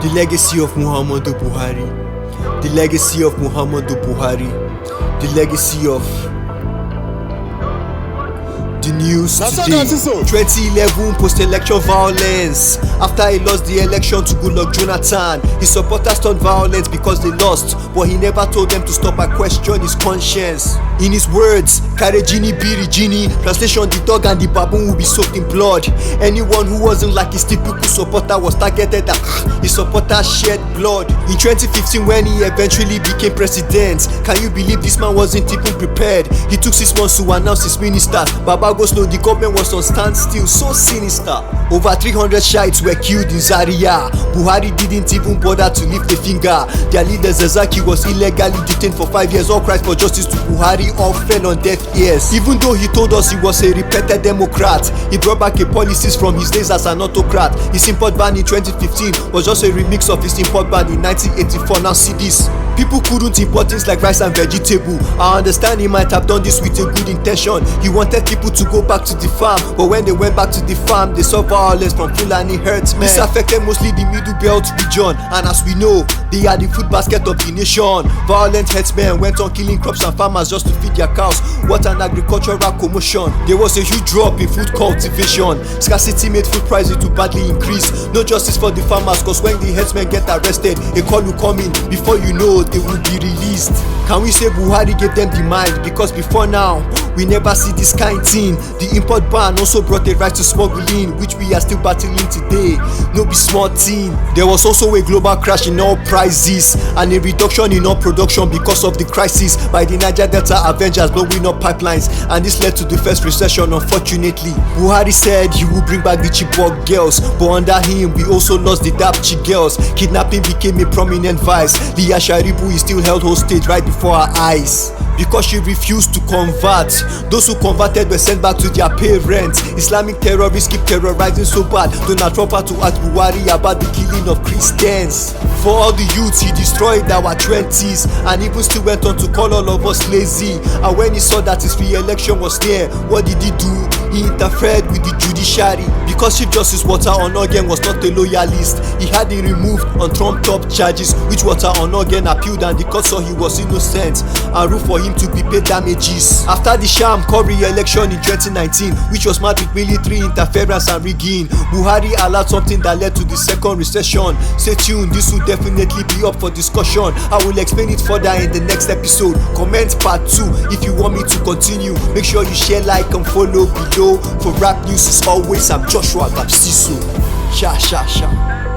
The legacy of Muhammadu Buhari. The legacy of Muhammadu Buhari. The legacy of the news today. 2011 post-election violence. After he lost the election to Goodluck Jonathan, his supporters turned violent because they lost, but he never told them to stop and question his conscience. In his words, Kare Jini, Biri Jini, translation: the dog and the baboon will be soaked in blood. Anyone who wasn't like his typical supporter was targeted, and his supporters shed blood. In 2015, when he eventually became president, can you believe this man wasn't even prepared? He took 6 months to announce his minister. Baba go slow, the government was on standstill, so sinister. Over 300 Shiites were killed in Zaria. Buhari didn't even bother to lift a finger. Their leader Zakia was illegally detained for 5 years. All cries for justice to Buhari all fell on deaf ears. Even though he told us he was a repentant Democrat, he brought back a policies from his days as an autocrat. His import ban in 2015 was just a remix of his import ban in 1984. Now see this. People couldn't import things like rice and vegetable. I understand he might have done this with a good intention. He wanted people to go back to the farm, but when they went back to the farm, they saw violence from Fulani herdsmen. This affected mostly the Middle Belt region, and as we know, they are the food basket of the nation. Violent herdsmen went on killing crops and farmers just to feed their cows. What an agricultural commotion. There was a huge drop in food cultivation. Scarcity made food prices to badly increase. No justice for the farmers, cause when the herdsmen get arrested, a call will come in. Before you know, they will be released. Can we say Buhari gave them the mind? Because before now, we never see this kind thing. The import ban also brought a right to smuggling, which we are still battling today. No be small thing. There was also a global crash in oil prices and a reduction in oil production because of the crisis by the Niger Delta Avengers blowing up pipelines, and this led to the first recession, unfortunately. Buhari said he would bring back the Chibok girls, but under him we also lost the Dapchi Girls. Kidnapping became a prominent vice. Leah Sharibu is still held hostage right before our eyes because she refused to convert. Those who converted were sent back to their parents. Islamic terrorists keep terrorizing so bad. Donald Trump had to ask Buhari about the killing of Christians. For all the youths, he destroyed our 20s and even still went on to call all of us lazy. And when he saw that his re-election was near, what did he do? He interfered with the judiciary. Because Chief Justice Walter Onnoghen was not a loyalist, he had him removed on trumped-up charges, which Walter Onnoghen appealed, and the court saw he was innocent and ruled for him to be paid damages. After the sham Kare election in 2019, which was marked with military interference and rigging, Buhari allowed something that led to the second recession. Stay tuned, this will definitely be up for discussion. I will explain it further in the next episode. Comment part 2 if you want me to continue. Make sure you share, like and follow below. For rap news as always, I'm Joshua Gapsiso. Sha.